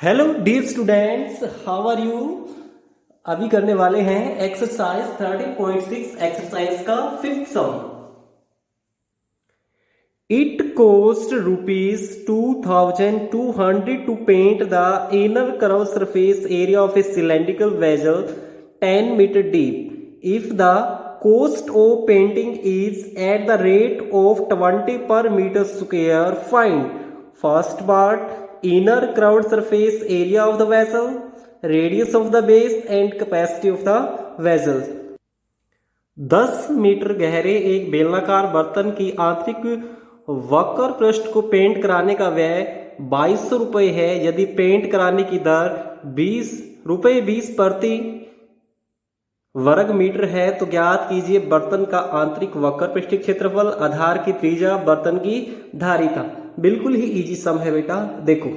Hello dear students, how are you. अभी करने वाले हैं एक्सरसाइज 13.6 एक्सरसाइज का fifth sum. It cost ₹2,200 to paint the inner curve surface area of a cylindrical vessel 10 metre deep if the cost of painting is at the rate of 20 per meter square. Find first part, inner curved surface area of the vessel, radius of the base and capacity of the vessel. 10 metre गहरे एक बेलनाकार बर्तन की आंतरिक वक्र पृष्ठ को paint कराने का व्यय 2200 रुपये है। यदि पेंट कराने की दर ₹20 प्रति वर्ग मीटर है तो ज्ञात कीजिए बर्तन का आंतरिक वक्र पृष्ठीय क्षेत्रफल, आधार की त्रिज्या, बर्तन की धारिता। बिल्कुल ही इजी सम है बेटा। देखो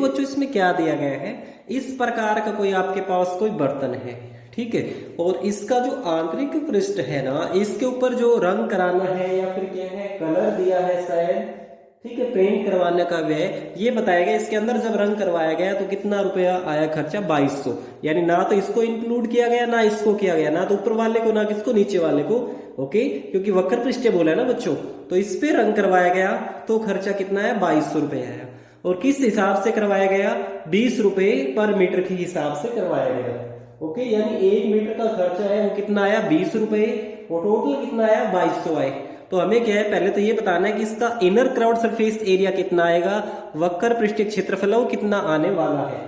बच्चों, इसमें क्या दिया गया है। इस प्रकार का कोई आपके पास कोई बर्तन है, ठीक है, और इसका जो आंतरिक पृष्ठ है ना, इसके ऊपर जो रंग कराना है या फिर क्या है, कलर दिया है शायद, ठीक है, पेंट करवाने का व्यय ये बताया गया। इसके अंदर जब रंग करवाया गया तो कितना रुपया आया खर्चा, 2200। यानी ना तो इसको इंक्लूड किया गया, ना इसको किया गया, ना तो ऊपर वाले को ना किसको, नीचे वाले को। ओके, क्योंकि वक्र पृष्ठ बोला है ना बच्चों, तो इस पे रंग करवाया गया तो खर्चा कितना है, 2200 रुपये आया। और किस हिसाब से करवाया गया, 20 रुपये पर मीटर के हिसाब से करवाया गया। ओके, यानी 1 मीटर का खर्चा है वो कितना आया, 20 रुपये, और टोटल कितना आया, 2200 आए। तो हमें क्या है, पहले तो ये बताना है कि इसका इनर कर्व्ड सरफेस एरिया कितना आएगा, वक्र पृष्ठीय क्षेत्रफल वो कितना आने वाला है।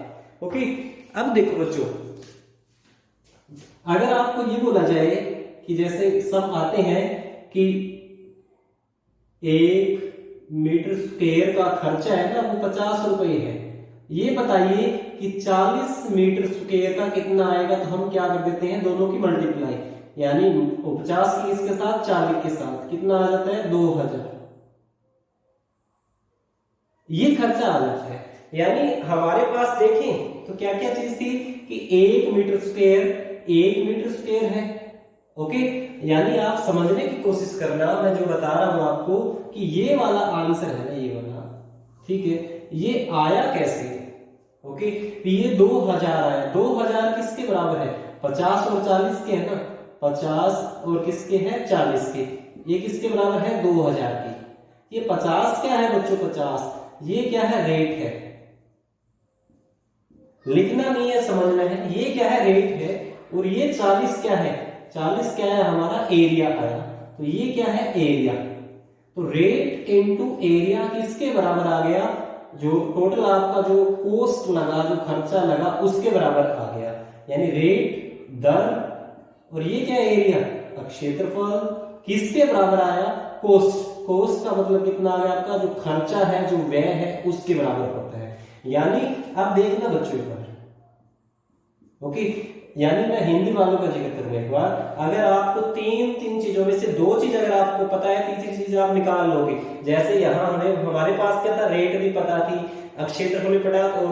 ओके, अब देखो बच्चों, अगर आपको ये बोला जाए कि जैसे सम आते हैं कि 1 मीटर स्क्वायर का खर्चा है ना वो 50 रुपये है, ये बताइए कि 40 मीटर स्क्वायर का कितना आएगा। तो हम क्या कर देते हैं, दोनों की मल्टीप्लाई, यानी 50 की इसके साथ 40 के साथ कितना आ जाता है, 2000। ये खर्चा आ जाता है। यानी हमारे पास देखें तो क्या क्या चीज थी कि 1 मीटर स्क्वायर है। ओके, यानी आप समझने की कोशिश करना, मैं जो बता रहा हूं आपको कि ये वाला आंसर है ना, ये वाला, ठीक है, ये आया कैसे। ओके, ये 2000 आया। 2000 किसके बराबर है, 50 और 40 के है ना, 50 और किसके हैं, 40 के। ये किसके बराबर है, 2000 की। ये 50 क्या है बच्चों, 50 ये क्या है, रेट है। लिखना नहीं है, समझना है। ये क्या है, रेट है। और ये 40 क्या है, 40 क्या है, हमारा एरिया आया। तो ये क्या है, एरिया। तो रेट इनटू एरिया किसके बराबर आ गया, जो टोटल आपका जो कॉस्ट लगा, जो खर्चा लगा, उसके बराबर आ गया। यानी रेट, दर, और ये क्या एरिया, क्षेत्रफल, किसके बराबर आया, कोस्ट का मतलब कितना आ गया आपका, जो खर्चा है, जो व्यय है, उसके बराबर होता है। यानी अब देखना बच्चों एक बार। ओके, यानी मैं हिंदी वालों का जिक्र करूंगा एक बार। अगर आपको तीन चीजों में से 2 चीज अगर आपको पता है, तीसरी चीज आप निकाल लोगे। जैसे यहाँ हमारे पास क्या था, रेट भी पता थी, क्षेत्रफल भी पता था, तो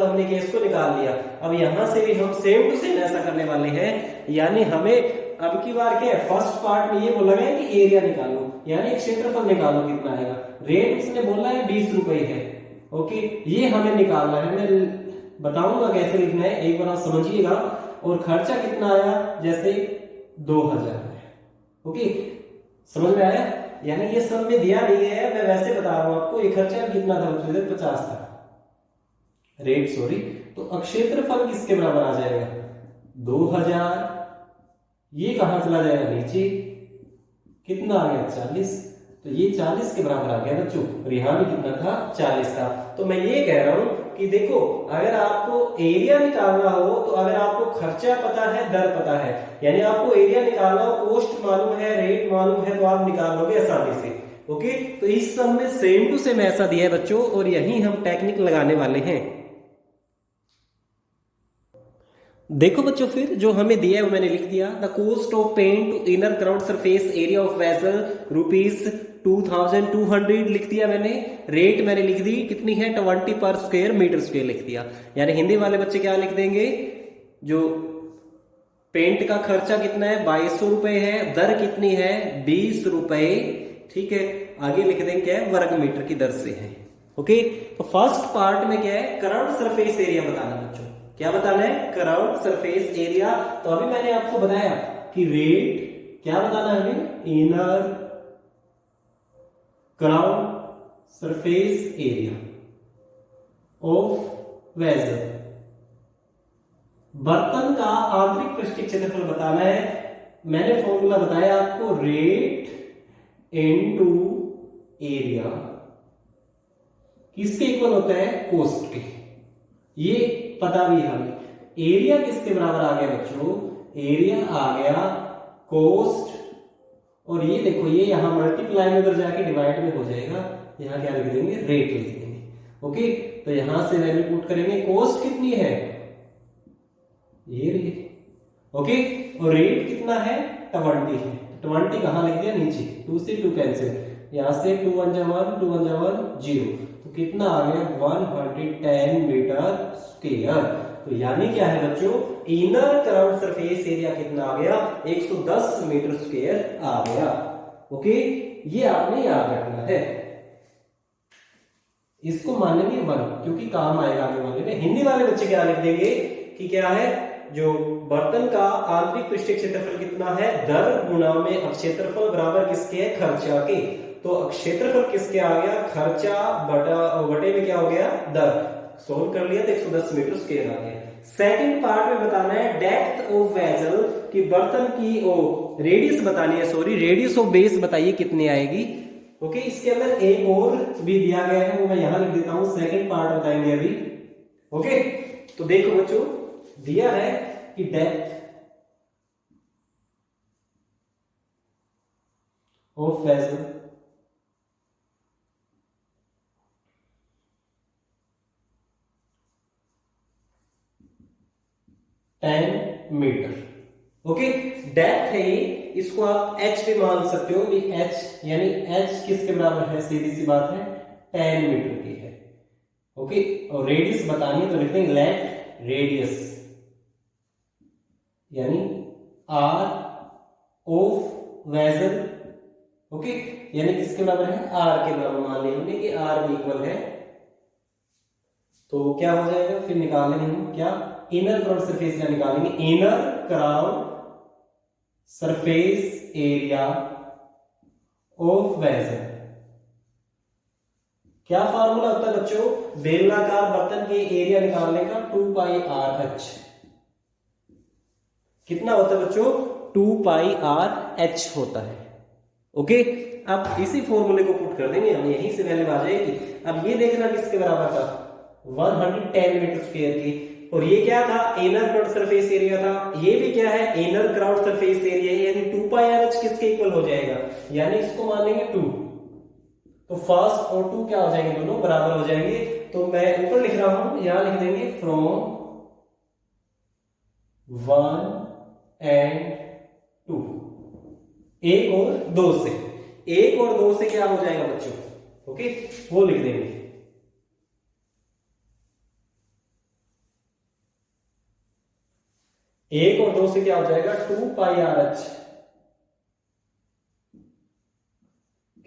हमने केस को निकाल लिया। अब यहां से भी हम सेम टू सेम ऐसा करने वाले हैं। यानी हमें अब की बार क्या है, फर्स्ट पार्ट में ये बोला गया कि एरिया निकालो, यानी क्षेत्रफल निकालो कितना आएगा। रेट उसने बोला है 20 रुपये है। ओके, ये हमें निकालना है। मैं बताऊंगा कैसे लिखना है, एक बार आप समझिएगा। और खर्चा कितना आया, जैसे 2000 है। ओके, समझ में आया। यानी ये सब में दिया नहीं है, मैं वैसे बता रहा हूं आपको। ये खर्चा कितना था, 50 था, रेट सॉरी। तो क्षेत्रफल किसके बराबर आ जाएगा, 2000। ये कहां चला जाएगा, नीचे, कितना आ गया, 40। तो ये 40 के बराबर आ गया बच्चों। और यहां भी कितना था, 40 था। तो मैं ये कह रहा हूं कि देखो, अगर आपको एरिया निकालना हो तो अगर आपको खर्चा पता है, दर पता है, यानी आपको एरिया निकालना हो, कॉस्ट मालूम है, रेट मालूम है, तो आप निकाल लोगे आसानी से। ओके, तो इस सब में सेम टू सेम ऐसा दिया है बच्चों, और यही हम टेक्निक लगाने वाले हैं। देखो बच्चों, फिर जो हमें दिया है वो मैंने लिख दिया। The cost of paint to inner curved surface area of vessel ₹2200 लिख दिया मैंने। रेट मैंने लिख दी, कितनी है, 20 पर स्क्वायर मीटर स्क्वायर लिख दिया। यानी हिंदी वाले बच्चे क्या लिख देंगे, जो पेंट का खर्चा कितना है, 2200 रुपये है, दर कितनी है, 20 रुपये, ठीक है। आगे लिख देंगे क्या है, वर्ग मीटर की दर से है। ओके, तो फर्स्ट पार्ट में क्या है, कर्व्ड सरफेस एरिया बताना बच्चों। क्या बताना है, कर्व्ड सरफेस एरिया। तो अभी मैंने आपको बताया कि रेट क्या बताना है हमें, inner curved surface area of vessel. बर्तन का आंतरिक पृष्ठीय क्षेत्रफल बताना है। मैंने फॉर्मूला बताया आपको, रेट इनटू एरिया किसके इक्वल होता है, कोस्ट के। ये पता भी हमें। एरिया किसके बराबर आ गया बच्चों, एरिया आ गया कोस्ट, और ये देखो ये यहां मल्टीप्लाई में उधर जाके डिवाइड में हो जाएगा, यहां क्या लिख देंगे, रेट लिख देंगे। ओके, तो यहां से वैल्यू पुट करेंगे, कोस्ट कितनी है, ये रेट। ओके, और रेट कितना है, 20 है। 20 कहां लिख दिया, नीचे, 2 से 2 कैंसिल, यहां से 2 1 जा 1, 2 1 जा 1, 0, तो कितना आ गया, 110 मीटर स्क्वायर। तो यानी क्या है बच्चों, इनर कर्व्ड सरफेस एरिया कितना आ गया, 110 मीटर स्क्वायर आ गया। ओके, ये आपने याद रखना है। इसको मानेंगे 1 क्योंकि काम आएगा आगे वाले में। हिंदी वाले बच्चे क्या लिख देंगे कि क्या है, जो बर्तन का आंतरिक पृष्ठीय क्षेत्रफल कितना है, दर गुणा में क्षेत्रफल बराबर किसके है, खर्चा के। तो क्षेत्रफल किसके आ गया, खर्चा बटे में क्या हो गया, दर। सोल्व कर लिया तो 110 मीटर स्क्वायर आ गया। सेकंड पार्ट में बताना है डेप्थ ऑफ वेसल, कि बर्तन की रेडियस बतानी है, सॉरी रेडियस ऑफ बेस बताइए कितनी आएगी। ओके, इसके अंदर एक और भी दिया गया है, वो मैं यहां लिख देता हूं, सेकंड पार्ट बताएंगे अभी। ओके, तो देखो बच्चों, दिया है कि depth of vessel metre. Okay, depth है ये, इसको आप h भी मान सकते हो, कि h यानी h किसके बराबर है, सीधी सी बात है, 10 मीटर की है। ओके, और रेडियस बतानी है तो लिखते हैं लेट रेडियस यानी r ऑफ वेसल। ओके, यानी किसके बराबर है, r के बराबर मान लिया हमने कि r भी इक्वल है। तो क्या हो जाएगा, फिर निकाल लेंगे हम क्या, इनर कर्व्ड सरफेस एरिया निकालेंगे, inner curved surface area of vessel. क्या फार्मूला होता है बच्चों, बेलनाकार बर्तन के एरिया निकालने का 2 पाई आर एच। कितना होता है बच्चों, 2 पाई आर एच होता है। ओके, अब इसी फॉर्मूले को पुट कर देंगे हम, यहीं से वैल्यू आ जाएगी। अब ये देखना किसके बराबर था, 110 मीटर स्क्वायर की, और ये क्या था, इनर कर्व्ड सरफेस एरिया था। ये भी क्या है, इनर कर्व्ड सरफेस एरिया, यानी 2 पाई आर एच किसके इक्वल हो जाएगा, यानी इसको मान लेंगे 2। तो फर्स्ट और 2 क्या हो जाएंगे, दोनों बराबर हो जाएंगे। तो मैं ऊपर लिख रहा हूं, यहां लिख देंगे फ्रॉम 1 एंड 2, 1 और 2 से, 1 और 2 से क्या हो जाएगा बच्चों, ओके, वो लिख देंगे। एक और 2 से क्या हो जाएगा, 2 पाई आर एच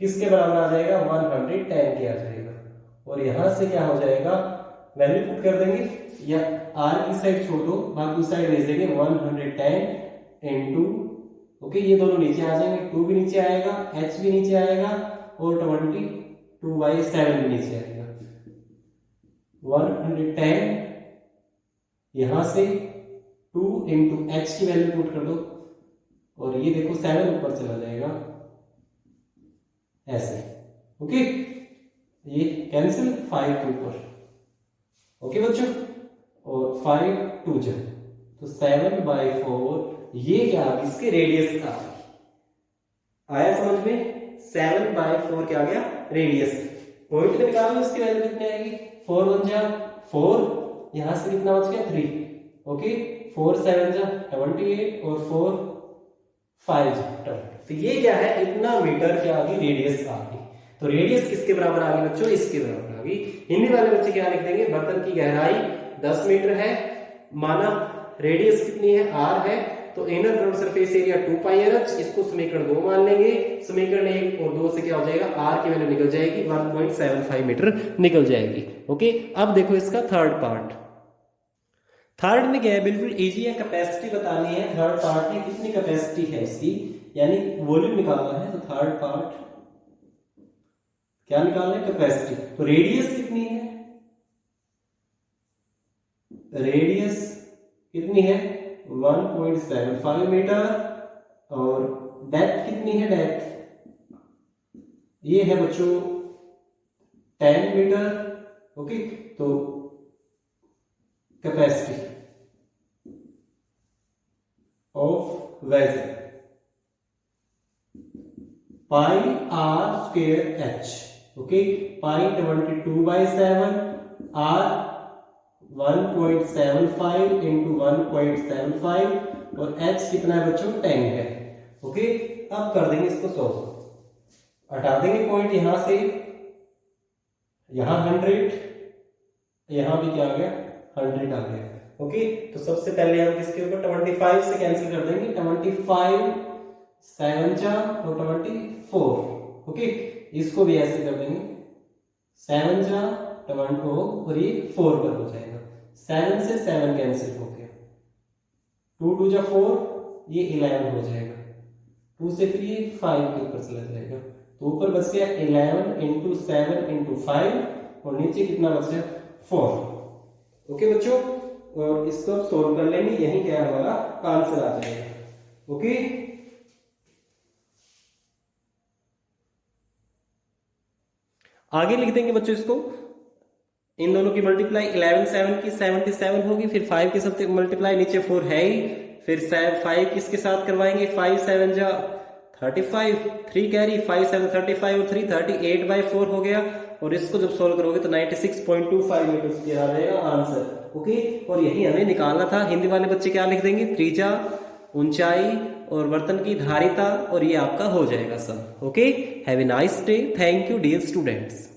किसके बराबर आ जाएगा, 110 के आ जाएगा। और यहां से क्या हो जाएगा, वैल्यू पुट कर देंगे, या आर की साइड छोड़ दो, बाकी साइड भेज देंगे 110 इंटू, ओके, ये दोनों नीचे आ जाएंगे, 2 भी नीचे आएगा, h भी नीचे आएगा, और 22/7 भी नीचे आएगा। 110 यहां से 2 इंटू एच की वैल्यू पुट कर दो, और ये देखो 7 ऊपर चला जाएगा ऐसे। ओके, ये कैंसिल, 5 के ऊपर, ओके बच्चों, और 5 2 जा, तो 7/4, ये क्या, इसके रेडियस का आया समझ में, 7/4 क्या आ गया, रेडियस। पॉइंट में निकालो, इसकी वैल्यू कितनी आएगी, 4 1 जा 4, यहां से कितना बच गया 3, ओके, 4 7 जा 28, और 4 5 जा। तो ये क्या है, इतना मीटर क्या आ गई, रेडियस आ गई। तो रेडियस किसके बराबर आ गई बच्चों, इसके बराबर आ गई। हिंदी वाले बच्चे क्या लिख देंगे, बर्तन की गहराई 10 मीटर है, माना रेडियस कितनी है, r है, तो इनर ग्राउंड सरफेस एरिया 2 पाई आर एच, इसको समीकरण 2 मान लेंगे। समीकरण 1 और 2 से क्या हो जाएगा, आर की वैल्यू निकल जाएगी 1.75 मीटर निकल जाएगी। ओके, अब देखो इसका थर्ड पार्ट। थर्ड में क्या है, बिल्कुल इजी है, कैपेसिटी बतानी है। थर्ड पार्ट में कितनी कैपेसिटी है इसकी, यानी वॉल्यूम निकालना है। तो थर्ड पार्ट क्या निकालना है, कैपेसिटी। तो रेडियस कितनी है, रेडियस कितनी है 1.75 मीटर, और डेप्थ कितनी है, डेप्थ ये है बच्चों 10 मीटर। ओके, तो capacity of vessel pi r square h. Okay, pi 22/7, r 1.75 into 1.75 और h कितना है बच्चों 10 है। ओके, अब कर देंगे इसको सॉल्व, हटा देंगे पॉइंट यहां से, यहां 100, यहां भी क्या आ गया 100 आ गया। ओके, तो सबसे पहले हम इसके ऊपर 25 से कैंसिल कर देंगे, 25 7 जा और 24। ओके, इसको भी ऐसे कर देंगे, 7 जा 24 और ये 4 पर हो जाएगा। 7 से 7 कैंसिल हो गया, 2 2 जा 4, ये 11 हो जाएगा। 2 से फिर ये 5 के ऊपर चला जाएगा, तो ऊपर बच गया 11 इंटू 7 इंटू 5 और नीचे कितना बच गया 4। ओके बच्चों, और इसको अब सोल्व कर लेंगे, यही क्या हमारा आंसर आ जाएगा। ओके, आगे लिख देंगे बच्चों इसको, इन दोनों की मल्टीप्लाई 11 7 की 77 होगी, फिर 5 के साथ मल्टीप्लाई, नीचे 4 है ही, फिर 5 किसके साथ करवाएंगे, 5 7 जा 35, 3 कैरी, 5 7 35 और 3 38/4 हो गया। और इसको जब सोल्व करोगे तो 96.25 मीटर स्क्वायर आ जाएगा आंसर। ओके, और यही हमें निकालना था। हिंदी वाले बच्चे क्या लिख देंगे, त्रिज्या, ऊंचाई और बर्तन की धारिता, और ये आपका हो जाएगा सब। Okay, have a nice day, thank you dear students.